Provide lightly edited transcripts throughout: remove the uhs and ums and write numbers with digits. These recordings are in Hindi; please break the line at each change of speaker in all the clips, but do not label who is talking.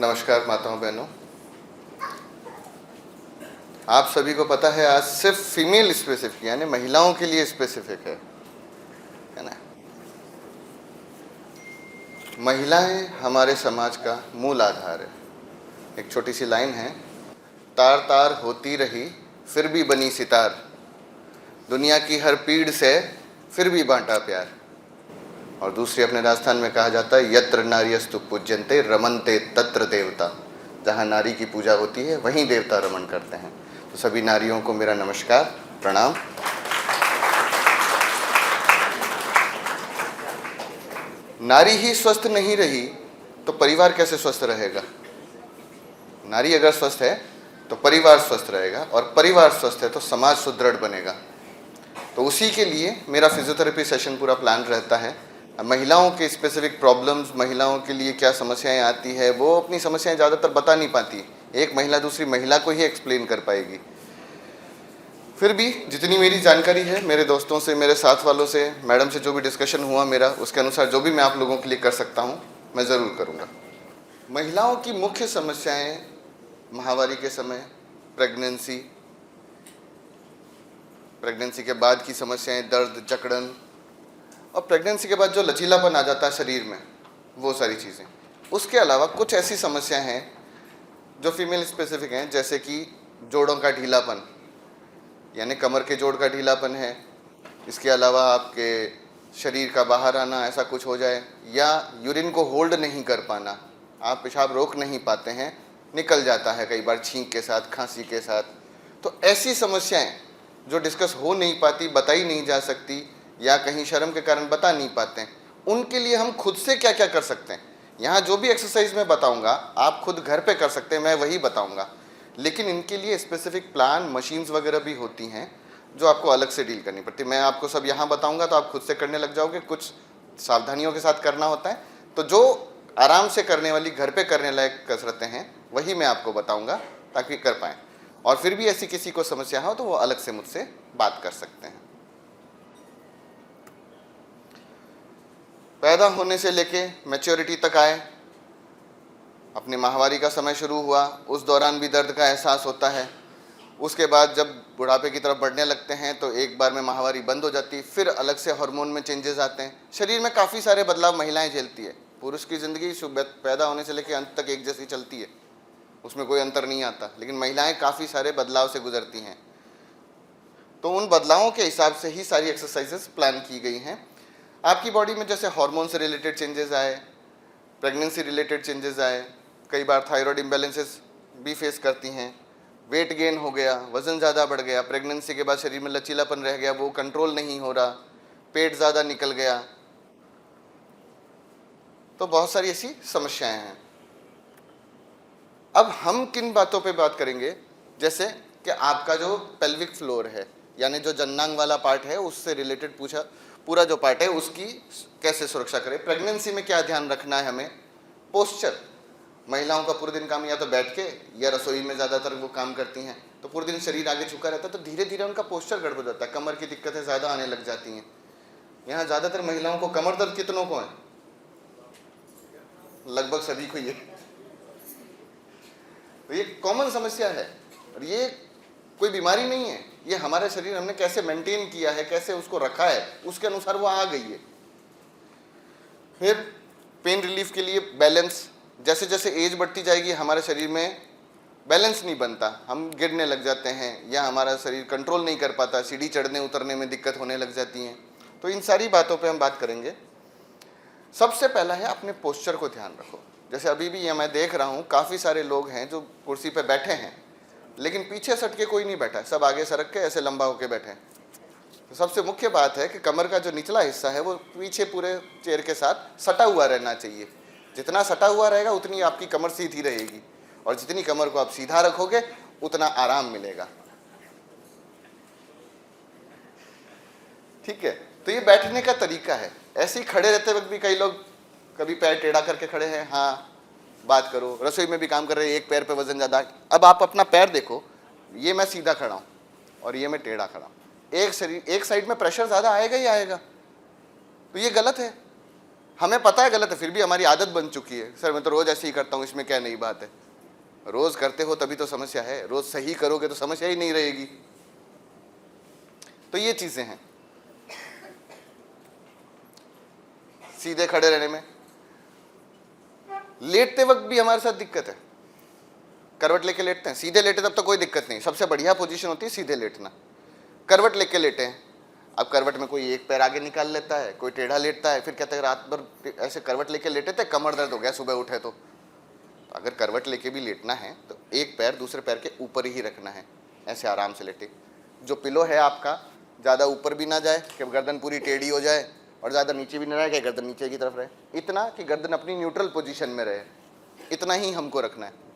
नमस्कार माताओं बहनों, आप सभी को पता है आज सिर्फ फीमेल स्पेसिफिक यानी महिलाओं के लिए स्पेसिफिक है ना। महिलाएं हमारे समाज का मूल आधार है। एक छोटी सी लाइन है, तार तार होती रही फिर भी बनी सितार, दुनिया की हर पीड़ से फिर भी बांटा प्यार। और दूसरी अपने राजस्थान में कहा जाता है, यत्र नार्यस्तु पूज्यन्ते रमन्ते तत्र देवता। जहाँ नारी की पूजा होती है वहीं देवता रमन करते हैं। तो सभी नारियों को मेरा नमस्कार, प्रणाम। नारी ही स्वस्थ नहीं रही तो परिवार कैसे स्वस्थ रहेगा? नारी अगर स्वस्थ है तो परिवार स्वस्थ रहेगा, और परिवार स्वस्थ है तो समाज सुदृढ़ बनेगा। तो उसी के लिए मेरा फिजियोथेरेपी सेशन पूरा प्लान रहता है। महिलाओं के स्पेसिफिक प्रॉब्लम्स, महिलाओं के लिए क्या समस्याएं आती है, वो अपनी समस्याएं ज़्यादातर बता नहीं पाती। एक महिला दूसरी महिला को ही एक्सप्लेन कर पाएगी। फिर भी जितनी मेरी जानकारी है, मेरे दोस्तों से, मेरे साथ वालों से, मैडम से जो भी डिस्कशन हुआ मेरा, उसके अनुसार जो भी मैं आप लोगों के लिए कर सकता हूँ मैं ज़रूर करूँगा। महिलाओं की मुख्य समस्याएं माहवारी के समय, प्रेगनेंसी के बाद की समस्याएं, दर्द, जकड़न, और प्रेगनेंसी के बाद जो लचीलापन आ जाता है शरीर में, वो सारी चीज़ें। उसके अलावा कुछ ऐसी समस्याएं हैं जो फीमेल स्पेसिफिक हैं, जैसे कि जोड़ों का ढीलापन, यानी कमर के जोड़ का ढीलापन है। इसके अलावा आपके शरीर का बाहर आना, ऐसा कुछ हो जाए, या यूरिन को होल्ड नहीं कर पाना, आप पेशाब रोक नहीं पाते हैं, निकल जाता है कई बार छींक के साथ, खांसी के साथ। तो ऐसी समस्याएं जो डिस्कस हो नहीं पाती, बताई नहीं जा सकती, या कहीं शर्म के कारण बता नहीं पाते हैं, उनके लिए हम खुद से क्या क्या कर सकते हैं। यहाँ जो भी एक्सरसाइज मैं बताऊंगा आप खुद घर पे कर सकते हैं, मैं वही बताऊंगा। लेकिन इनके लिए स्पेसिफिक प्लान, मशीन्स वगैरह भी होती हैं जो आपको अलग से डील करनी पड़ती है। मैं आपको सब यहाँ बताऊंगा तो आप खुद से करने लग जाओगे। कुछ सावधानियों के साथ करना होता है। तो जो आराम से करने वाली, घर पे करने लायक कसरतें हैं, वही मैं आपको बताऊंगा ताकि कर पाएँ। और फिर भी ऐसी किसी को समस्या हो तो वो अलग से मुझसे बात कर सकते हैं। पैदा होने से लेके मैच्योरिटी तक आए, अपने माहवारी का समय शुरू हुआ, उस दौरान भी दर्द का एहसास होता है। उसके बाद जब बुढ़ापे की तरफ बढ़ने लगते हैं तो एक बार में माहवारी बंद हो जाती है, फिर अलग से हार्मोन में चेंजेस आते हैं। शरीर में काफ़ी सारे बदलाव महिलाएं झेलती है। पुरुष की ज़िंदगी पैदा होने से लेकर अंत तक एक जैसी चलती है, उसमें कोई अंतर नहीं आता, लेकिन महिलाएं काफ़ी सारे बदलाव से गुजरती हैं। तो उन बदलावों के हिसाब से ही सारी एक्सरसाइजेस प्लान की गई हैं। आपकी बॉडी में जैसे हार्मोन से रिलेटेड चेंजेस आए, प्रेगनेंसी रिलेटेड चेंजेस आए, कई बार थायराइड इम्बैलेंसेस भी फेस करती हैं, वेट गेन हो गया, वज़न ज़्यादा बढ़ गया, प्रेगनेंसी के बाद शरीर में लचीलापन रह गया, वो कंट्रोल नहीं हो रहा, पेट ज़्यादा निकल गया, तो बहुत सारी ऐसी समस्याएं हैं। अब हम किन बातों पे बात करेंगे, जैसे कि आपका जो पेल्विक फ्लोर है, यानी जो जन्नांग वाला पार्ट है, उससे रिलेटेड पूरा जो पार्ट है उसकी कैसे सुरक्षा करें। प्रेगनेंसी में क्या ध्यान रखना है हमें। पोस्चर, महिलाओं का पूरे दिन काम या तो बैठ के या रसोई में ज़्यादातर वो काम करती हैं, तो पूरे दिन शरीर आगे झुका रहता है, तो धीरे धीरे उनका पोस्चर गड़बड़ जाता है, कमर की दिक्कतें ज़्यादा आने लग जाती हैं। यहाँ ज़्यादातर महिलाओं को कमर दर्द कितनों को है? लगभग सभी को ये। तो ये कॉमन समस्या है, और ये कोई बीमारी नहीं है, ये हमारे शरीर हमने कैसे मेंटेन किया है, कैसे उसको रखा है, उसके अनुसार वो आ गई है। फिर पेन रिलीफ के लिए बैलेंस, जैसे जैसे एज बढ़ती जाएगी हमारे शरीर में बैलेंस नहीं बनता, हम गिरने लग जाते हैं, या हमारा शरीर कंट्रोल नहीं कर पाता, सीढ़ी चढ़ने उतरने में दिक्कत होने लग जाती हैं। तो इन सारी बातों पे हम बात करेंगे। सबसे पहला है अपने पोस्चर को ध्यान रखो। जैसे अभी भी ये मैं देख रहा हूँ, काफ़ी सारे लोग हैं जो कुर्सी पे बैठे हैं, लेकिन पीछे सट के कोई नहीं बैठा, सब आगे सरक के ऐसे लंबा होके बैठे हैं। तो सबसे मुख्य बात है कि कमर का जो निचला हिस्सा है वो पीछे पूरे चेयर के साथ सटा हुआ रहना चाहिए। जितना सटा हुआ रहेगा उतनी आपकी कमर सीधी रहेगी, और जितनी कमर को आप सीधा रखोगे उतना आराम मिलेगा। ठीक है, तो ये बैठने का तरीका है। ऐसे ही खड़े रहते वक्त भी कई लोग कभी पैर टेढ़ा करके खड़े हैं, हाँ बात करो, रसोई में भी काम कर रहे हैं, एक पैर पे वजन ज़्यादा। अब आप अपना पैर देखो, ये मैं सीधा खड़ा हूँ और ये मैं टेढ़ा खड़ा हूँ, एक साइड में प्रेशर ज़्यादा आएगा ही आएगा, तो ये गलत है। हमें पता है गलत है, फिर भी हमारी आदत बन चुकी है, सर मैं तो रोज ऐसे ही करता हूँ, इसमें क्या नई बात है। रोज करते हो तभी तो समस्या है, रोज सही करोगे तो समस्या ही नहीं रहेगी। तो ये चीजें हैं। सीधे खड़े रहने में, लेटते वक्त भी हमारे साथ दिक्कत है। करवट लेके लेटते हैं, सीधे लेटे तब तो कोई दिक्कत नहीं, सबसे बढ़िया पोजीशन होती है सीधे लेटना। करवट लेके लेटे हैं, अब करवट में कोई एक पैर आगे निकाल लेता है, कोई टेढ़ा लेटता है, फिर कहते हैं रात भर ऐसे करवट लेके लेटे थे, कमर दर्द हो गया सुबह उठे तो अगर करवट लेके भी लेटना है तो एक पैर दूसरे पैर के ऊपर ही रखना है, ऐसे आराम से लेटे। जो पिलो है आपका ज़्यादा ऊपर भी ना जाए कि गर्दन पूरी टेढ़ी हो जाए, और ज़्यादा नीचे भी ना रहे कि गर्दन नीचे की तरफ रहे, इतना कि गर्दन अपनी न्यूट्रल पोजीशन में रहे, इतना ही हमको रखना है।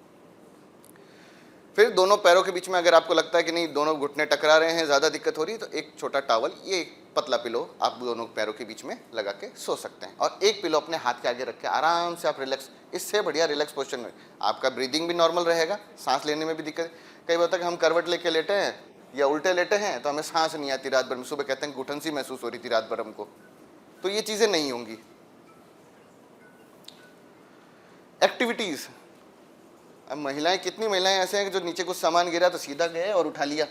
फिर दोनों पैरों के बीच में अगर आपको लगता है कि नहीं दोनों घुटने टकरा रहे हैं, ज़्यादा दिक्कत हो रही है, तो एक छोटा टॉवल, ये एक पतला पिलो आप दोनों पैरों के बीच में लगा के सो सकते हैं, और एक पिलो अपने हाथ के आगे रख के आराम से आप रिलैक्स, इससे बढ़िया रिलैक्स पोजिशन में आपका ब्रीदिंग भी नॉर्मल रहेगा, सांस लेने में भी दिक्कत। कई बार तक हम करवट लेके लेटे हैं या उल्टे लेटे हैं तो हमें सांस नहीं आती रात भर में, सुबह कहते हैं घुटन सी महसूस हो रही थी रात भर हमको, तो ये चीज़ें नहीं होंगी। एक्टिविटीज़, अब महिलाएं, कितनी महिलाएं ऐसे हैं कि जो नीचे कुछ सामान गिरा तो सीधा गए और उठा लिया,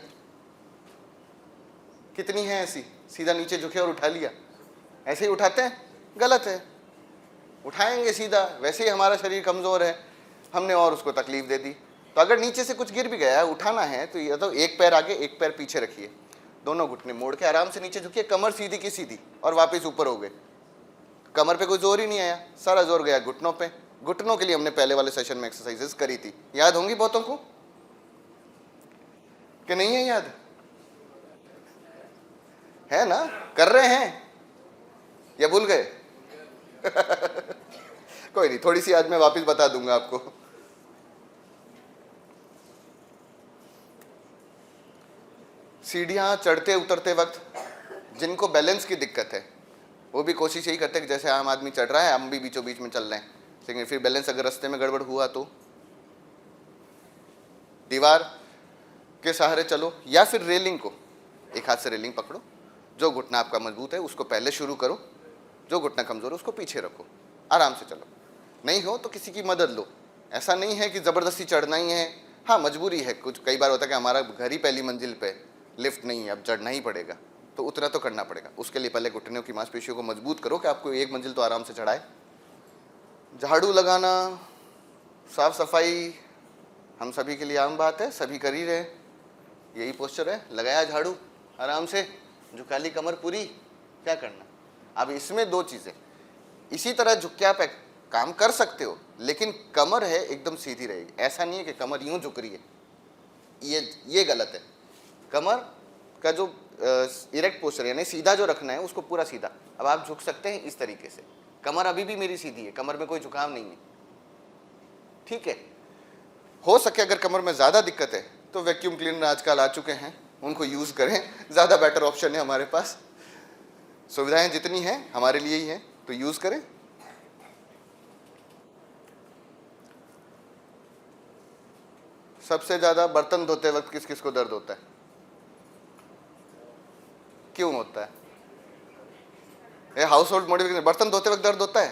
कितनी हैं ऐसी, सीधा नीचे झुके और उठा लिया। ऐसे ही उठाते हैं, गलत है, उठाएंगे सीधा, वैसे ही हमारा शरीर कमज़ोर है, हमने और उसको तकलीफ दे दी। तो अगर नीचे से कुछ गिर भी गया है, उठाना है तो या तो एक पैर आगे एक पैर पीछे रखिए, दोनों घुटने मोड़ के आराम से नीचे झुकिए, कमर सीधी की सीधी, और वापस ऊपर हो गए। कमर पे कोई जोर ही नहीं आया, सारा जोर गया घुटनों पे। घुटनों के लिए हमने पहले वाले सेशन में एक्सरसाइजेस करी थी, याद होंगी बहुतों को कि नहीं है याद? है ना, कर रहे हैं या भूल गए? कोई नहीं, थोड़ी सी आज मैं वापस बता दूंगा आपको। सीढ़ियां चढ़ते उतरते वक्त जिनको बैलेंस की दिक्कत है वो भी कोशिश यही करते हैं कि जैसे आम आदमी चढ़ रहा है हम भी बीचों बीच में चल रहे हैं, लेकिन फिर बैलेंस अगर रास्ते में गड़बड़ हुआ तो दीवार के सहारे चलो, या फिर रेलिंग को एक हाथ से रेलिंग पकड़ो, जो घुटना आपका मजबूत है उसको पहले शुरू करो, जो घुटना कमज़ोर है उसको पीछे रखो, आराम से चलो। नहीं हो तो किसी की मदद लो, ऐसा नहीं है कि ज़बरदस्ती चढ़ना ही है, हाँ मजबूरी है, कुछ कई बार होता है कि हमारा घर ही पहली मंजिल पे, लिफ्ट नहीं है, अब चढ़ना ही पड़ेगा, तो उतना तो करना पड़ेगा। उसके लिए पहले घुटनों की मांसपेशियों को मजबूत करो कि आपको एक मंजिल तो आराम से चढ़ाए। झाड़ू लगाना, साफ सफाई हम सभी के लिए आम बात है, सभी कर ही रहे, यही पोस्चर है, लगाया झाड़ू आराम से, झुका ली कमर पूरी, क्या करना। अब इसमें दो चीज़ें, इसी तरह झुक के आप काम कर सकते हो, लेकिन कमर है एकदम सीधी रहेगी, ऐसा नहीं है कि कमर यूं झुक रही है, ये गलत है। कमर का जो इरेक्ट पोस्चर यानी सीधा जो रखना है उसको पूरा सीधा। अब आप झुक सकते हैं इस तरीके से, कमर अभी भी मेरी सीधी है, कमर में कोई झुकाव नहीं है, ठीक है। हो सके अगर कमर में ज़्यादा दिक्कत है तो वैक्यूम क्लीनर आजकल आ चुके हैं, उनको यूज़ करें, ज़्यादा बेटर ऑप्शन है हमारे पास, सुविधाएं जितनी हैं हमारे लिए ही हैं तो यूज़ करें। सबसे ज़्यादा बर्तन धोते वक्त किस किस को दर्द होता है? क्यों होता है? ये हाउस होल्ड मॉडिफिकेशन, बर्तन धोते वक्त दर्द होता है,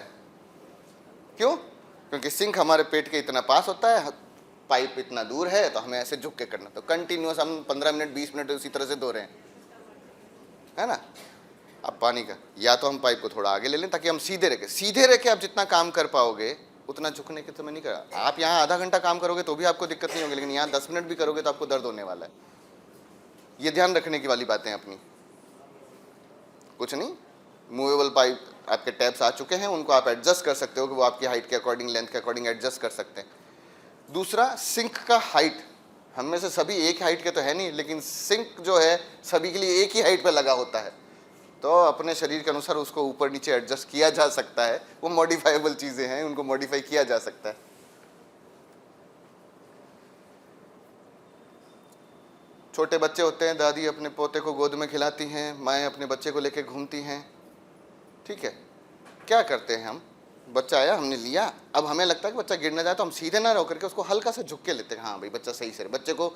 क्यों? क्योंकि सिंक हमारे पेट के इतना पास होता है, पाइप इतना दूर है, तो हमें ऐसे झुक के करना, तो कंटिन्यूस हम 15 मिनट 20 मिनट उसी तरह से धो रहे हैं, है ना। अब पानी का, या तो हम पाइप को थोड़ा आगे ले लें ताकि हम सीधे रह के आप जितना काम कर पाओगे उतना झुकने के समय नहीं करा। आप यहाँ आधा घंटा काम करोगे तो भी आपको दिक्कत नहीं होगी, लेकिन यहाँ 10 मिनट भी करोगे तो आपको दर्द होने वाला है। ये ध्यान रखने की वाली बातें अपनी, कुछ नहीं। मूवेबल पाइप आपके टैप्स आ चुके हैं, उनको आप एडजस्ट कर सकते हो कि वो आपकी हाइट के अकॉर्डिंग, लेंथ के अकॉर्डिंग एडजस्ट कर सकते हैं। दूसरा, सिंक का हाइट, हम में से सभी एक हाइट के तो है नहीं, लेकिन सिंक जो है सभी के लिए एक ही हाइट पे लगा होता है, तो अपने शरीर के अनुसार उसको ऊपर नीचे एडजस्ट किया जा सकता है। वो मॉडिफाइबल चीज़ें हैं, उनको मॉडिफाई किया जा सकता है। छोटे बच्चे होते हैं, दादी अपने पोते को गोद में खिलाती हैं, माएँ अपने बच्चे को लेके घूमती हैं, ठीक है। क्या करते हैं हम, बच्चा आया हमने लिया, अब हमें लगता है कि बच्चा गिर ना जाए तो हम सीधे ना रहो करके उसको हल्का सा झुक के लेते हैं, हाँ भाई बच्चा सही से, बच्चे को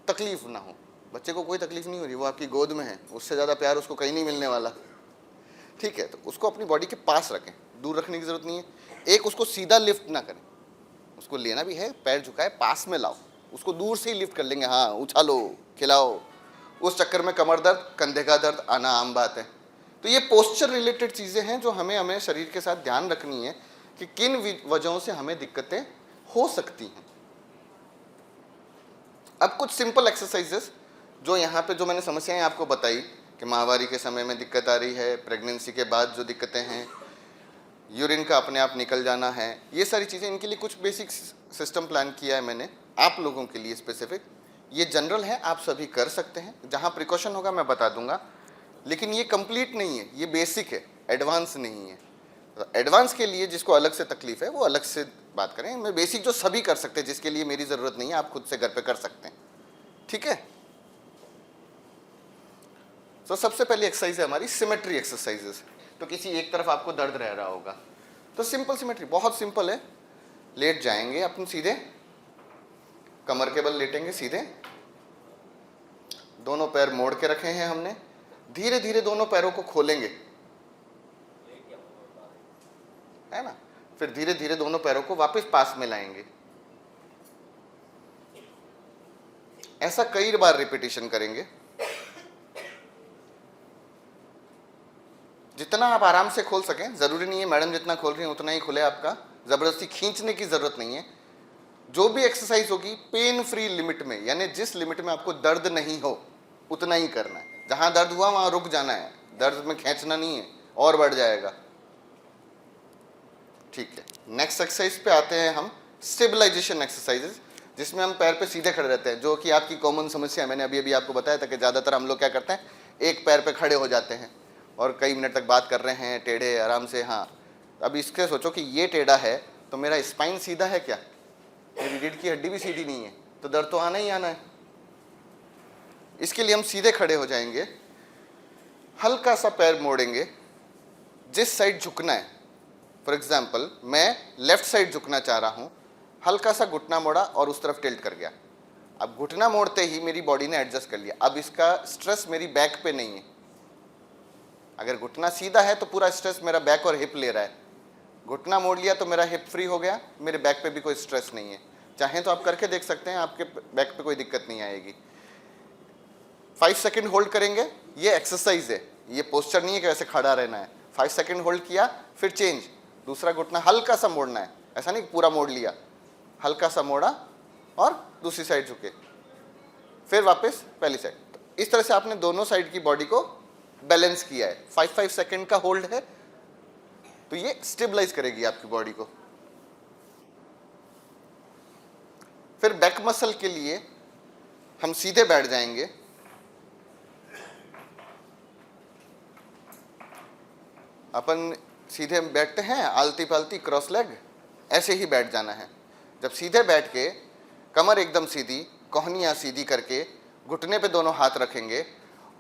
तकलीफ ना हो। बच्चे को कोई तकलीफ नहीं हो रही, वो आपकी गोद में है, उससे ज़्यादा प्यार उसको कहीं नहीं मिलने वाला, ठीक है। तो उसको अपनी बॉडी के पास रखें, दूर रखने की जरूरत नहीं है। एक, उसको सीधा लिफ्ट ना करें, उसको लेना भी है, पैर झुकाए, पास में लाओ, उसको दूर से ही लिफ्ट कर लेंगे, हाँ उछालो, खिलाओ, उस चक्कर में कमर दर्द, कंधे का दर्द आना आम बात है। तो ये पोस्चर रिलेटेड चीज़ें हैं जो हमें शरीर के साथ ध्यान रखनी है कि किन वजहों से हमें दिक्कतें हो सकती हैं। अब कुछ सिंपल एक्सरसाइजेस जो यहाँ पे जो मैंने समस्याएं आपको बताई कि माहवारी के समय में दिक्कत आ रही है, प्रेगनेंसी के बाद जो दिक्कतें हैं, यूरिन का अपने आप निकल जाना है, ये सारी चीज़ें, इनके लिए कुछ बेसिक सिस्टम प्लान किया है मैंने आप लोगों के लिए स्पेसिफिक। ये जनरल है, आप सभी कर सकते हैं, जहाँ प्रिकॉशन होगा मैं बता दूंगा, लेकिन ये कंप्लीट नहीं है, ये बेसिक है, एडवांस नहीं है। एडवांस के लिए जिसको अलग से तकलीफ है वो अलग से बात करें। मैं बेसिक जो सभी कर सकते हैं, जिसके लिए मेरी ज़रूरत नहीं है, आप खुद से घर पे कर सकते हैं, ठीक है। तो सबसे पहली एक्सरसाइज है हमारी सिमेट्री एक्सरसाइजेस। तो किसी एक तरफ आपको दर्द रह रहा होगा तो सिंपल सिमेट्री, बहुत सिंपल है। लेट जाएंगे अपन सीधे, कमर के बल लेटेंगे सीधे, दोनों पैर मोड़ के रखे हैं हमने, धीरे धीरे दोनों पैरों को खोलेंगे, है ना, फिर धीरे धीरे दोनों पैरों को वापस पास में लाएंगे। ऐसा कई बार रिपीटेशन करेंगे। जितना आप आराम से खोल सकें, जरूरी नहीं है मैडम जितना खोल रही हैं उतना ही खुले, आपका जबरदस्ती खींचने की जरूरत नहीं है। जो भी एक्सरसाइज होगी पेन फ्री लिमिट में, यानी जिस लिमिट में आपको दर्द नहीं हो उतना ही करना है। जहां दर्द हुआ वहां रुक जाना है, दर्द में खींचना नहीं है और बढ़ जाएगा, ठीक है। नेक्स्ट एक्सरसाइज पे आते हैं हम, स्टेबलाइजेशन एक्सरसाइजेस, जिसमें हम पैर पे सीधे खड़े रहते हैं, जो कि आपकी कॉमन समस्या है। मैंने अभी आपको बताया था कि ज़्यादातर हम लोग क्या करते हैं, एक पैर पे खड़े हो जाते हैं और कई मिनट तक बात कर रहे हैं टेढ़े आराम से। हाँ, अब इसके सोचो कि ये टेढ़ा है तो मेरा स्पाइन सीधा है क्या, मेरी रीढ़ की हड्डी भी सीधी नहीं है, तो दर्द तो आना ही आना है। इसके लिए हम सीधे खड़े हो जाएंगे, हल्का सा पैर मोड़ेंगे, जिस साइड झुकना है, फॉर एग्जाम्पल मैं लेफ्ट साइड झुकना चाह रहा हूँ, हल्का सा घुटना मोड़ा और उस तरफ टिल्ट कर गया। अब घुटना मोड़ते ही मेरी बॉडी ने एडजस्ट कर लिया, अब इसका स्ट्रेस मेरी बैक पे नहीं है। अगर घुटना सीधा है तो पूरा स्ट्रेस मेरा बैक और हिप ले रहा है, घुटना मोड़ लिया तो मेरा हिप फ्री हो गया, मेरे बैक पे भी कोई स्ट्रेस नहीं है। चाहें तो आप करके देख सकते हैं, आपके बैक पे कोई दिक्कत नहीं आएगी। 5 सेकंड होल्ड करेंगे, ये एक्सरसाइज है, ये पोस्चर नहीं है कि वैसे खड़ा रहना है। 5 सेकंड होल्ड किया, फिर चेंज, दूसरा घुटना हल्का सा मोड़ना है, ऐसा नहीं पूरा मोड़ लिया, हल्का सा मोड़ा और दूसरी साइड झुके, फिर वापस पहली साइड। इस तरह से आपने दोनों साइड की बॉडी को बैलेंस किया है। 5 सेकंड का होल्ड है, तो ये स्टेबलाइज करेगी आपकी बॉडी को। फिर बैक मसल के लिए हम सीधे बैठ जाएंगे, अपन सीधे बैठते हैं आलती पालती क्रॉस लेग, ऐसे ही बैठ जाना है। जब सीधे बैठ के कमर एकदम सीधी, कोहनियाँ सीधी करके घुटने पे दोनों हाथ रखेंगे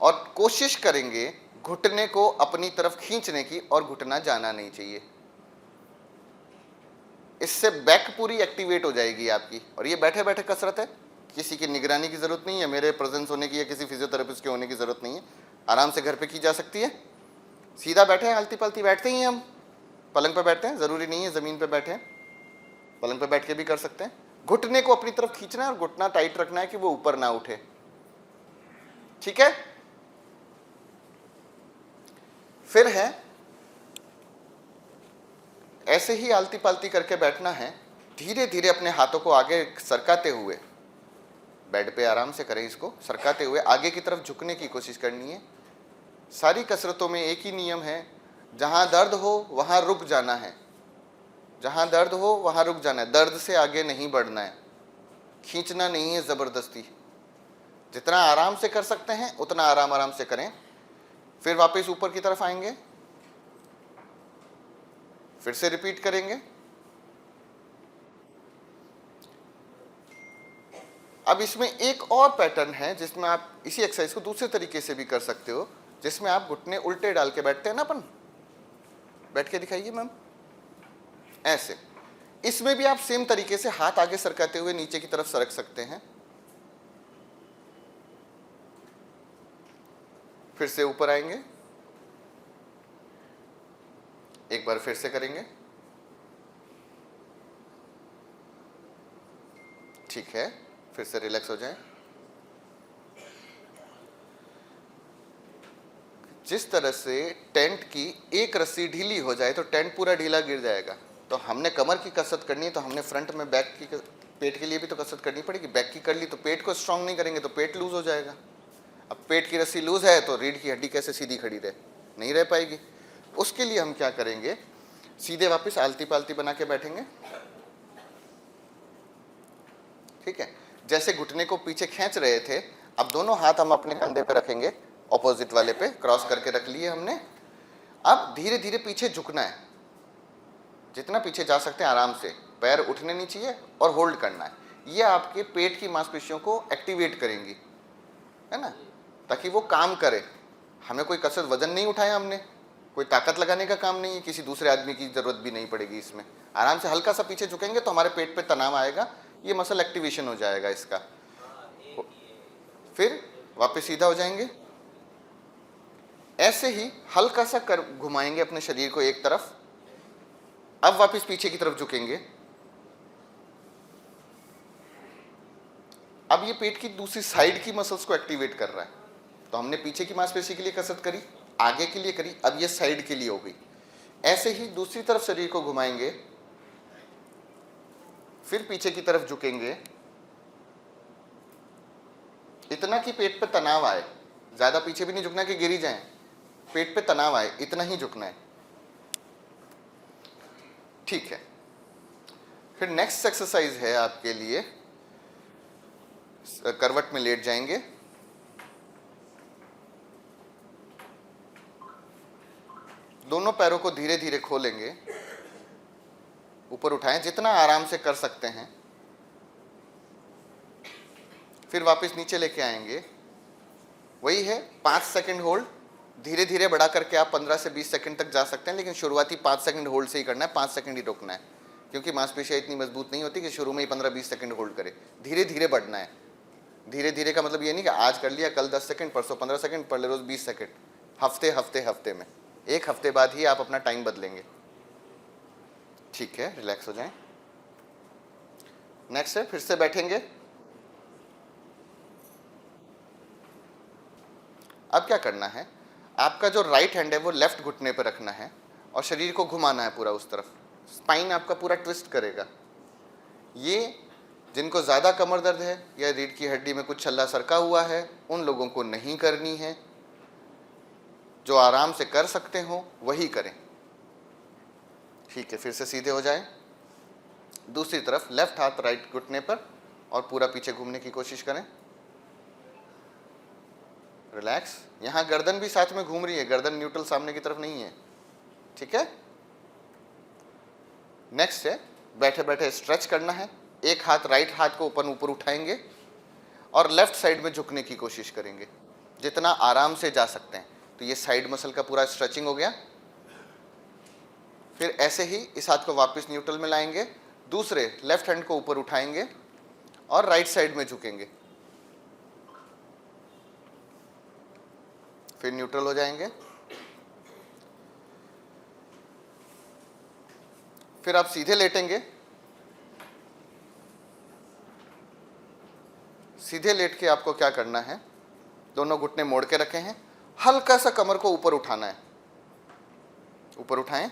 और कोशिश करेंगे घुटने को अपनी तरफ खींचने की, और घुटना जाना नहीं चाहिए। इससे बैक पूरी एक्टिवेट हो जाएगी आपकी। और ये बैठे बैठे कसरत है, किसी की निगरानी की जरूरत नहीं है, मेरे प्रेजेंस होने की या किसी फिजियोथेरेपिस्ट के होने की जरूरत नहीं है, आराम से घर पे की जा सकती है। सीधा बैठे हैं, आलती पालती बैठते ही हैं हम, पलंग पे बैठते हैं, ज़रूरी नहीं है ज़मीन पे बैठे हैं, पलंग पे बैठ के भी कर सकते हैं। घुटने को अपनी तरफ खींचना है और घुटना टाइट रखना है कि वो ऊपर ना उठे, ठीक है। फिर है ऐसे ही आलती पालती करके बैठना है, धीरे धीरे अपने हाथों को आगे सरकाते हुए, बेड पे आराम से करें, इसको सरकाते हुए आगे की तरफ झुकने की कोशिश करनी है। सारी कसरतों में एक ही नियम है, जहां दर्द हो वहां रुक जाना है, जहां दर्द हो वहां रुक जाना है, दर्द से आगे नहीं बढ़ना है, खींचना नहीं है ज़बरदस्ती। जितना आराम से कर सकते हैं उतना आराम से करें। फिर वापस ऊपर की तरफ आएंगे, फिर से रिपीट करेंगे। अब इसमें एक और पैटर्न है जिसमें आप इसी एक्सरसाइज को दूसरे तरीके से भी कर सकते हो, जिसमें आप घुटने उल्टे डाल के बैठते हैं ना, अपन बैठ के दिखाइए मैम, ऐसे। इसमें भी आप सेम तरीके से हाथ आगे सरकाते हुए नीचे की तरफ सरक सकते हैं, फिर से ऊपर आएंगे, एक बार फिर से करेंगे। ठीक है, फिर से रिलैक्स हो जाएं। जिस तरह से टेंट की एक रस्सी ढीली हो जाए तो टेंट पूरा ढीला गिर जाएगा। तो हमने कमर की कसरत करनी है, तो हमने फ्रंट में बैक की पेट के लिए भी तो कसरत करनी पड़ेगी। बैक की कर ली तो पेट को स्ट्रांग नहीं करेंगे तो पेट लूज हो जाएगा। अब पेट की रस्सी लूज है तो रीढ़ की हड्डी कैसे सीधी खड़ी रहे, नहीं रह पाएगी। उसके लिए हम क्या करेंगे, सीधे वापस आलती पालती बना के बैठेंगे। ठीक है, जैसे घुटने को पीछे खींच रहे थे, अब दोनों हाथ हम अपने कंधे पे रखेंगे, ऑपोजिट वाले पे क्रॉस करके रख लिए हमने। अब धीरे धीरे पीछे झुकना है, जितना पीछे जा सकते हैं आराम से, पैर उठने नहीं चाहिए और होल्ड करना है। ये आपके पेट की मांसपेशियों को एक्टिवेट करेंगी, है ना, ताकि वो काम करे। हमें कोई कसरत, वजन नहीं उठाया हमने, कोई ताकत लगाने का काम नहीं है, किसी दूसरे आदमी की जरूरत भी नहीं पड़ेगी इसमें। आराम से हल्का सा पीछे झुकेंगे तो हमारे पेट पे तनाव आएगा, ये मसल एक्टिवेशन हो जाएगा इसका। फिर वापस सीधा हो जाएंगे, ऐसे ही हल्का सा कर घुमाएंगे अपने शरीर को एक तरफ। अब वापस पीछे की तरफ झुकेंगे। अब ये पेट की दूसरी साइड की मसल्स को एक्टिवेट कर रहा है। तो हमने पीछे की मांसपेशी के लिए कसरत करी, आगे के लिए करी, अब ये साइड के लिए हो गई। ऐसे ही दूसरी तरफ शरीर को घुमाएंगे, फिर पीछे की तरफ झुकेंगे, इतना कि पेट पे तनाव आए। ज्यादा पीछे भी नहीं झुकना कि गिर ही जाएं, पेट पे तनाव आए इतना ही झुकना है। ठीक है, फिर नेक्स्ट एक्सरसाइज है आपके लिए, करवट में लेट जाएंगे, दोनों पैरों को धीरे धीरे खोलेंगे, ऊपर उठाएं जितना आराम से कर सकते हैं, फिर वापस नीचे लेके आएंगे। वही है 5 सेकंड होल्ड, धीरे धीरे बढ़ा करके आप 15 से 20 सेकंड तक जा सकते हैं, लेकिन शुरुआती 5 सेकंड होल्ड से ही करना है, 5 सेकंड ही रोकना है, क्योंकि मांसपेशियां इतनी मजबूत नहीं होती कि शुरू में ही 15-20 सेकंड होल्ड करे। धीरे धीरे बढ़ना है। धीरे धीरे का मतलब ये नहीं कि आज कर लिया, कल 10 सेकंड, परसों 15 सेकंड, परले रोज 20 सेकंड। हफ्ते हफ्ते हफ्ते में, एक हफ्ते बाद ही आप अपना टाइम बदलेंगे। ठीक है, रिलैक्स हो जाएं। नेक्स्ट है, फिर से बैठेंगे। अब क्या करना है, आपका जो राइट हैंड है वो लेफ्ट घुटने पर रखना है और शरीर को घुमाना है पूरा उस तरफ। स्पाइन आपका पूरा ट्विस्ट करेगा। ये जिनको ज़्यादा कमर दर्द है या रीढ़ की हड्डी में कुछ छल्ला सरका हुआ है, उन लोगों को नहीं करनी है। जो आराम से कर सकते हो वही करें। ठीक है, फिर से सीधे हो जाएं। दूसरी तरफ लेफ्ट हाथ राइट घुटने पर और पूरा पीछे घूमने की कोशिश करें। रिलैक्स। यहाँ गर्दन भी साथ में घूम रही है, गर्दन न्यूट्रल सामने की तरफ नहीं है। ठीक है, नेक्स्ट है, बैठे बैठे स्ट्रेच करना है। एक हाथ राइट हाथ को ऊपर उठाएंगे और लेफ्ट साइड में झुकने की कोशिश करेंगे जितना आराम से जा सकते हैं। तो ये साइड मसल का पूरा स्ट्रेचिंग हो गया। फिर ऐसे ही इस हाथ को वापस न्यूट्रल में लाएंगे, दूसरे लेफ्ट हैंड को ऊपर उठाएंगे और राइट साइड में झुकेंगे, फिर न्यूट्रल हो जाएंगे। फिर आप सीधे लेटेंगे। सीधे लेट के आपको क्या करना है, दोनों घुटने मोड़ के रखे हैं, हल्का सा कमर को ऊपर उठाना है। ऊपर उठाएं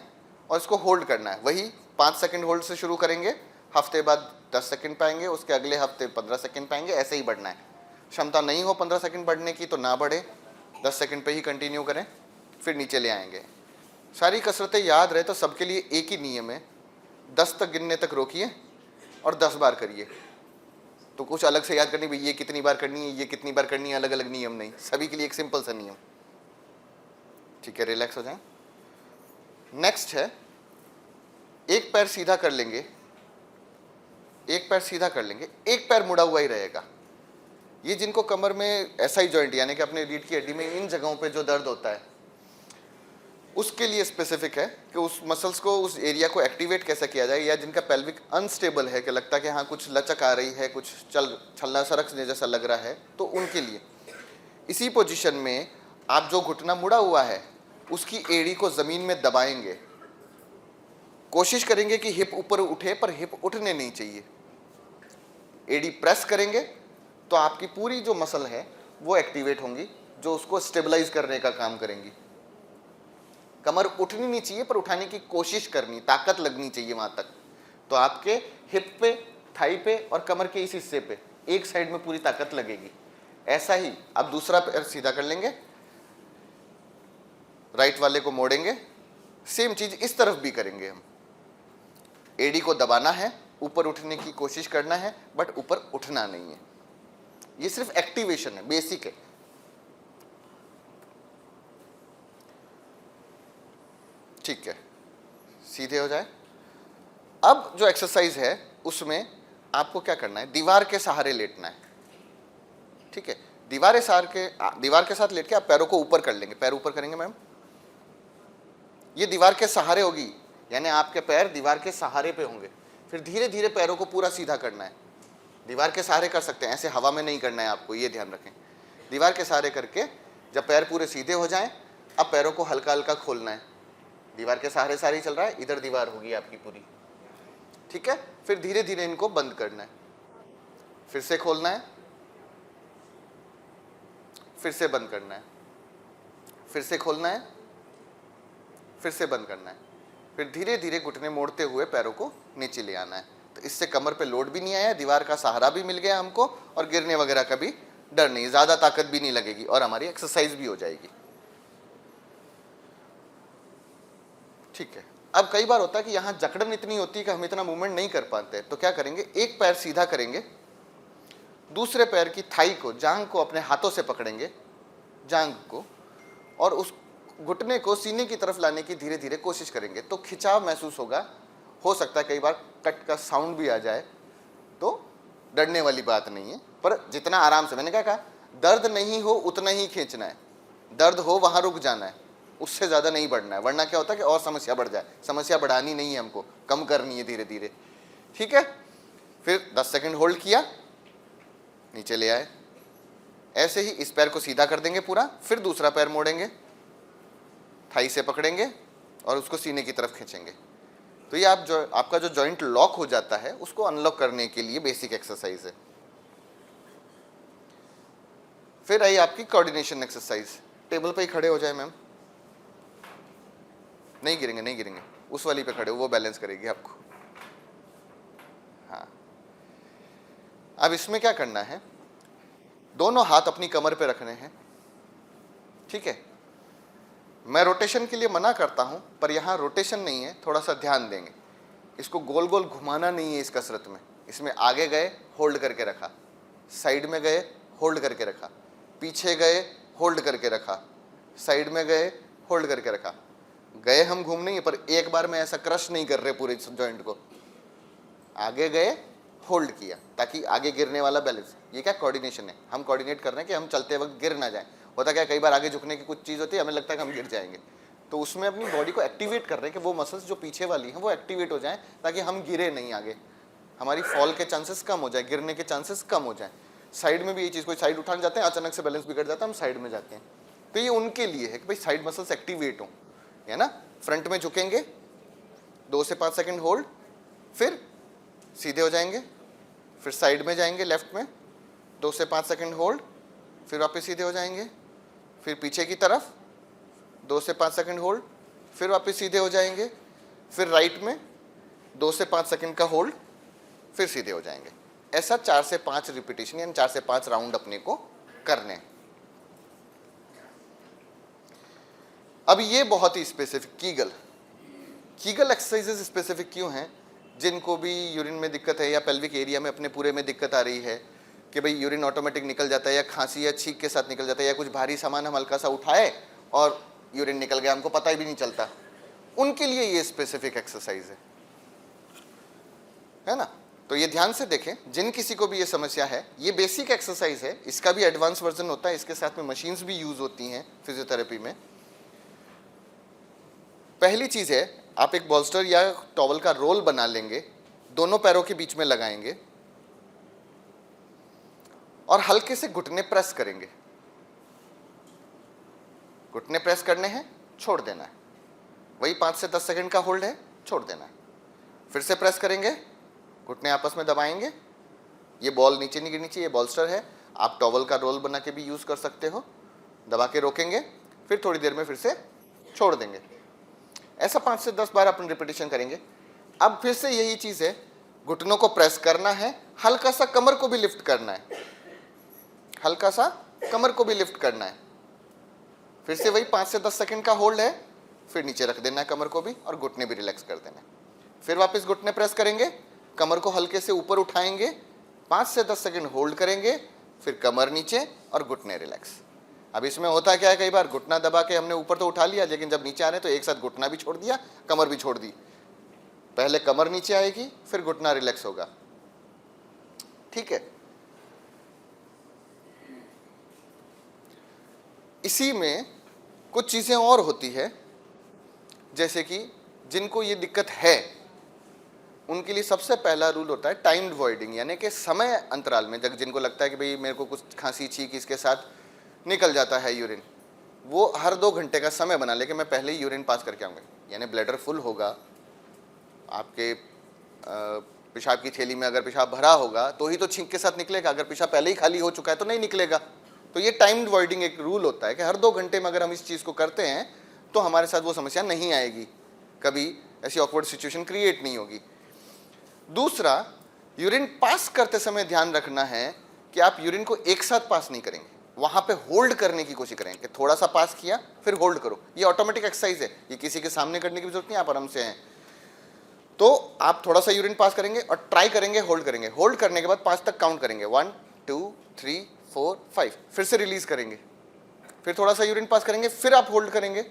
और इसको होल्ड करना है। वही 5 सेकंड होल्ड से शुरू करेंगे, हफ्ते बाद 10 सेकंड पाएंगे, उसके अगले हफ्ते 15 सेकंड पाएंगे, ऐसे ही बढ़ना है। क्षमता नहीं हो 15 सेकंड बढ़ने की तो ना बढ़े, 10 सेकंड पे ही कंटिन्यू करें, फिर नीचे ले आएंगे। सारी कसरतें याद रहे तो सबके लिए एक ही नियम है, 10 तक गिनने तक रोकिए और 10 बार करिए। तो कुछ अलग से याद करनी, भाई ये कितनी बार करनी है, ये कितनी बार करनी है, अलग अलग नियम नहीं, सभी के लिए एक सिंपल सा नियम। ठीक है, रिलैक्स हो जाएं। नेक्स्ट है, एक पैर सीधा कर लेंगे, एक पैर सीधा कर लेंगे, एक पैर मुड़ा हुआ ही रहेगा। ये जिनको कमर में एसआई जॉइंट यानी कि अपने रीढ़ की हड्डी में इन जगहों पे जो दर्द होता है उसके लिए स्पेसिफिक है कि उस मसल्स को, उस एरिया को एक्टिवेट कैसे किया जाए, या जिनका पेल्विक अनस्टेबल है कि लगता है कि हाँ कुछ लचक आ रही है, कुछ छल्ला सरकने जैसा लग रहा है, तो उनके लिए इसी पोजीशन में आप जो घुटना मुड़ा हुआ है उसकी एड़ी को ज़मीन में दबाएंगे कोशिश करेंगे कि हिप ऊपर उठे, पर हिप उठने नहीं चाहिए। एडी प्रेस करेंगे तो आपकी पूरी जो मसल है वो एक्टिवेट होंगी, जो उसको स्टेबलाइज करने का काम करेंगी। कमर उठनी नहीं चाहिए, पर उठाने की कोशिश करनी, ताकत लगनी चाहिए वहां तक। तो आपके हिप पे, थाई पे और कमर के इस हिस्से पे एक साइड में पूरी ताकत लगेगी। ऐसा ही अब दूसरा पैर सीधा कर लेंगे, राइट वाले को मोड़ेंगे, सेम चीज इस तरफ भी करेंगे हम। एडी को दबाना है, ऊपर उठने की कोशिश करना है, बट ऊपर उठना नहीं है। ये सिर्फ एक्टिवेशन है, बेसिक है। ठीक है, सीधे हो जाए। अब जो एक्सरसाइज है उसमें आपको क्या करना है, दीवार के सहारे लेटना है। ठीक है, दीवार के साथ लेट के आप पैरों को ऊपर कर लेंगे। पैर ऊपर करेंगे मैम, ये दीवार के सहारे होगी, यानी आपके पैर दीवार के सहारे पे होंगे। फिर धीरे धीरे पैरों को पूरा सीधा करना है। दीवार के सहारे कर सकते हैं, ऐसे हवा में नहीं करना है आपको, ये ध्यान रखें। दीवार के सहारे करके जब पैर पूरे सीधे हो जाएं, अब पैरों को हल्का हल्का खोलना है। दीवार के सहारे सहारे ही चल रहा है, इधर दीवार होगी आपकी पूरी। ठीक है, फिर धीरे धीरे इनको बंद करना है, फिर से खोलना है, फिर से बंद करना है, फिर से खोलना है, फिर से बंद करना है। फिर धीरे धीरे घुटने मोड़ते हुए पैरों को नीचे ले आना है। तो इससे कमर पे लोड भी नहीं आया, दीवार का सहारा भी मिल गया हमको, और गिरने वगैरह का भी डर नहीं, ज्यादा ताकत भी नहीं लगेगी, और हमारी एक्सरसाइज भी हो जाएगी। ठीक है, अब कई बार होता है कि यहाँ जकड़न इतनी होती है कि हम इतना मूवमेंट नहीं कर पाते, तो क्या करेंगे, एक पैर सीधा करेंगे, दूसरे पैर की थाई को, जांघ को अपने हाथों से पकड़ेंगे, जांघ को, और उस घुटने को सीने की तरफ लाने की धीरे धीरे कोशिश करेंगे। तो खिंचाव महसूस होगा, हो सकता है कई बार कट का साउंड भी आ जाए, तो डरने वाली बात नहीं है। पर जितना आराम से, मैंने क्या कहा, दर्द नहीं हो उतना ही खींचना है, दर्द हो वहां रुक जाना है, उससे ज़्यादा नहीं बढ़ना है, वरना क्या होता है कि और समस्या बढ़ जाए। समस्या बढ़ानी नहीं है हमको, कम करनी है धीरे धीरे। ठीक है, फिर 10 सेकंड होल्ड किया, नीचे ले आए। ऐसे ही इस पैर को सीधा कर देंगे पूरा, फिर दूसरा पैर मोड़ेंगे, थाई से पकड़ेंगे और उसको सीने की तरफ खींचेंगे। तो ये आपका जो जॉइंट लॉक हो जाता है, उसको अनलॉक करने के लिए बेसिक एक्सरसाइज है। फिर आई आपकी कोऑर्डिनेशन एक्सरसाइज। टेबल पे ही खड़े हो जाए मैम, नहीं गिरेंगे, नहीं गिरेंगे, उस वाली पे खड़े हो, वो बैलेंस करेगी आपको। हाँ, अब इसमें क्या करना है, दोनों हाथ अपनी कमर पे रखने हैं। ठीक है, मैं रोटेशन के लिए मना करता हूं, पर यहां रोटेशन नहीं है, थोड़ा सा ध्यान देंगे। इसको गोल गोल घुमाना नहीं है इस कसरत में। इसमें आगे गए, होल्ड करके रखा, साइड में गए, होल्ड करके रखा, पीछे गए, होल्ड करके रखा, साइड में गए, होल्ड करके रखा। गए हम घूम नहीं है, पर एक बार में ऐसा क्रश नहीं कर रहे पूरे जॉइंट को। आगे गए, होल्ड किया, ताकि आगे गिरने वाला बैलेंस। ये क्या कोऑर्डिनेशन है, हम कोऑर्डिनेट कर रहे हैं कि हम चलते वक्त गिर ना जाए। होता क्या, कई बार आगे झुकने की कुछ चीज़ होती है, हमें लगता है कि हम गिर जाएंगे, तो उसमें अपनी बॉडी को एक्टिवेट कर रहे हैं कि वो मसल्स जो पीछे वाली हैं वो एक्टिवेट हो जाएं, ताकि हम गिरे नहीं आगे, हमारी फॉल के चांसेस कम हो जाए, गिरने के चांसेस कम हो जाए। साइड में भी ये चीज़, कोई साइड उठाने जाते हैं, अचानक से बैलेंस बिगड़ जाता है, हम साइड में जाते हैं, तो ये उनके लिए है कि भाई साइड मसल्स एक्टिवेट हों, है ना। फ्रंट में झुकेंगे, 2 से 5 सेकंड होल्ड, फिर सीधे हो जाएंगे, फिर साइड में जाएंगे लेफ्ट में, 2 से 5 सेकंड होल्ड, फिर वापस सीधे हो जाएंगे, फिर पीछे की तरफ 2 से 5 सेकंड होल्ड, फिर वापस सीधे हो जाएंगे, फिर राइट में 2 से 5 सेकंड का होल्ड, फिर सीधे हो जाएंगे। ऐसा 4 से 5 रिपीटेशन यानी 4 से 5 राउंड अपने को करने। अब ये बहुत ही स्पेसिफिक कीगल एक्सरसाइजेस स्पेसिफिक क्यों हैं, जिनको भी यूरिन में दिक्कत है या पेल्विक एरिया में अपने पूरे में दिक्कत आ रही है कि भाई यूरिन ऑटोमेटिक निकल जाता है, या खांसी या छींक के साथ निकल जाता है, या कुछ भारी सामान हम हल्का सा उठाए और यूरिन निकल गया, हमको पता भी नहीं चलता, उनके लिए ये स्पेसिफिक एक्सरसाइज है ना। तो ये ध्यान से देखें, जिन किसी को भी ये समस्या है, ये बेसिक एक्सरसाइज है, इसका भी एडवांस वर्जन होता है, इसके साथ में मशीन्स भी यूज होती हैं फिजियोथेरेपी में। पहली चीज है, आप एक बॉल्स्टर या टॉवल का रोल बना लेंगे, दोनों पैरों के बीच में लगाएंगे और हल्के से घुटने प्रेस करेंगे। घुटने प्रेस करने हैं, छोड़ देना है, वही 5 से 10 सेकंड का होल्ड है, छोड़ देना है। फिर से प्रेस करेंगे, घुटने आपस में दबाएंगे, ये बॉल नीचे नहीं गिरनी चाहिए, ये बॉल्स्टर है, आप टॉवल का रोल बना के भी यूज़ कर सकते हो, दबा के रोकेंगे, फिर थोड़ी देर में फिर से छोड़ देंगे। ऐसा 5 से 10 बार अपन रिपीटिशन करेंगे। अब फिर से यही चीज़ है, घुटनों को प्रेस करना है, हल्का सा कमर को भी लिफ्ट करना है, हल्का सा कमर को भी लिफ्ट करना है। फिर से वही 5 से 10 सेकंड का होल्ड है, फिर नीचे रख देना है कमर को भी और घुटने भी रिलैक्स कर देना है। फिर वापस घुटने प्रेस करेंगे, कमर को हल्के से ऊपर उठाएंगे, 5 से 10 सेकंड होल्ड करेंगे, फिर कमर नीचे और घुटने रिलैक्स। अब इसमें होता क्या है, कई बार घुटना दबा के हमने ऊपर तो उठा लिया, लेकिन जब नीचे आ रहे हैं तो एक साथ घुटना भी छोड़ दिया, कमर भी छोड़ दी। पहले कमर नीचे आएगी, फिर घुटना रिलैक्स होगा। ठीक है, इसी में कुछ चीज़ें और होती है, जैसे कि जिनको ये दिक्कत है उनके लिए सबसे पहला रूल होता है टाइम्ड वॉइडिंग, यानी कि समय अंतराल में, जब जिनको लगता है कि भाई मेरे को कुछ खांसी छींक इसके साथ निकल जाता है यूरिन, वो हर 2 घंटे का समय बना ले कि मैं पहले ही यूरिन पास करके आऊँगा। यानी ब्लैडर फुल होगा, आपके पेशाब की थैली में अगर पेशाब भरा होगा तो ही तो छींक के साथ निकलेगा, अगर पेशाब पहले ही खाली हो चुका है तो नहीं निकलेगा। तो ये टाइम्ड वॉइडिंग एक रूल होता है कि हर 2 घंटे में अगर हम इस चीज़ को करते हैं तो हमारे साथ वो समस्या नहीं आएगी, कभी ऐसी ऑकवर्ड सिचुएशन क्रिएट नहीं होगी। दूसरा, यूरिन पास करते समय ध्यान रखना है कि आप यूरिन को एक साथ पास नहीं करेंगे, वहाँ पे होल्ड करने की कोशिश करें कि थोड़ा सा पास किया फिर होल्ड करो। ये ऑटोमेटिक एक्सरसाइज है, ये किसी के सामने करने की जरूरत नहीं, आप आराम से हैं। तो आप थोड़ा सा यूरिन पास करेंगे और ट्राई करेंगे, होल्ड करेंगे, होल्ड करने के बाद 5 तक काउंट करेंगे, 1 2 3 4 5, फिर से रिलीज करेंगे, फिर थोड़ा सा यूरिन पास करेंगे, फिर आप होल्ड करेंगे।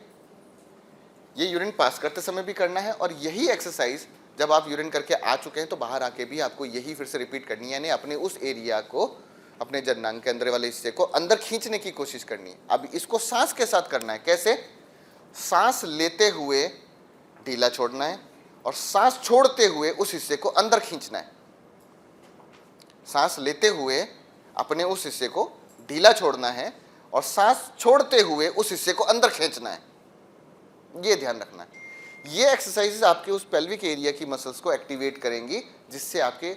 ये यूरिन पास करते समय भी करना है, और यही एक्सरसाइज जब आप यूरिन करके आ चुके हैं तो बाहर आके भी आपको यही फिर से रिपीट करनी है, यानी अपने उस एरिया को, अपने जननांग के अंदर वाले हिस्से को अंदर खींचने की कोशिश करनी है। अब इसको सांस के साथ करना है। कैसे? सांस लेते हुए ढीला छोड़ना है और सांस छोड़ते हुए उस हिस्से को अंदर खींचना है। सांस लेते हुए अपने उस हिस्से को ढीला छोड़ना है और सांस छोड़ते हुए उस हिस्से को अंदर खींचना है, ये ध्यान रखना है। ये एक्सरसाइजेस आपके उस पेल्विक एरिया की मसल्स को एक्टिवेट करेंगी, जिससे आपके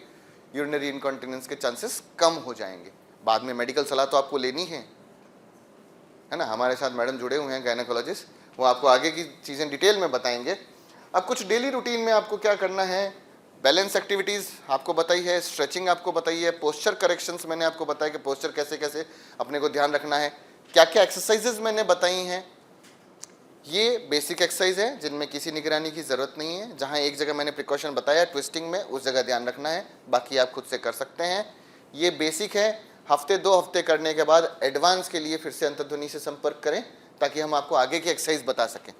यूरिनरी इनकॉन्टिनेंस के चांसेस कम हो जाएंगे। बाद में मेडिकल सलाह तो आपको लेनी है ना। हमारे साथ मैडम जुड़े हुए हैं गायनेकोलॉजिस्ट, वो आपको आगे की चीज़ें डिटेल में बताएंगे। अब कुछ डेली रूटीन में आपको क्या करना है, बैलेंस एक्टिविटीज़ आपको बताई है, स्ट्रेचिंग आपको बताई है, पोस्चर करेक्शंस मैंने आपको बताया कि पोस्चर कैसे कैसे अपने को ध्यान रखना है, क्या क्या एक्सरसाइजेज मैंने बताई हैं। ये बेसिक एक्सरसाइज है जिनमें किसी निगरानी की ज़रूरत नहीं है। जहाँ एक जगह मैंने प्रिकॉशन बताया ट्विस्टिंग में, उस जगह ध्यान रखना है, बाकी आप खुद से कर सकते हैं। ये बेसिक है। हफ्ते 2 हफ्ते करने के बाद एडवांस के लिए फिर से अंतर्ध्वनि से संपर्क करें, ताकि हम आपको आगे की एक्सरसाइज बता सकें।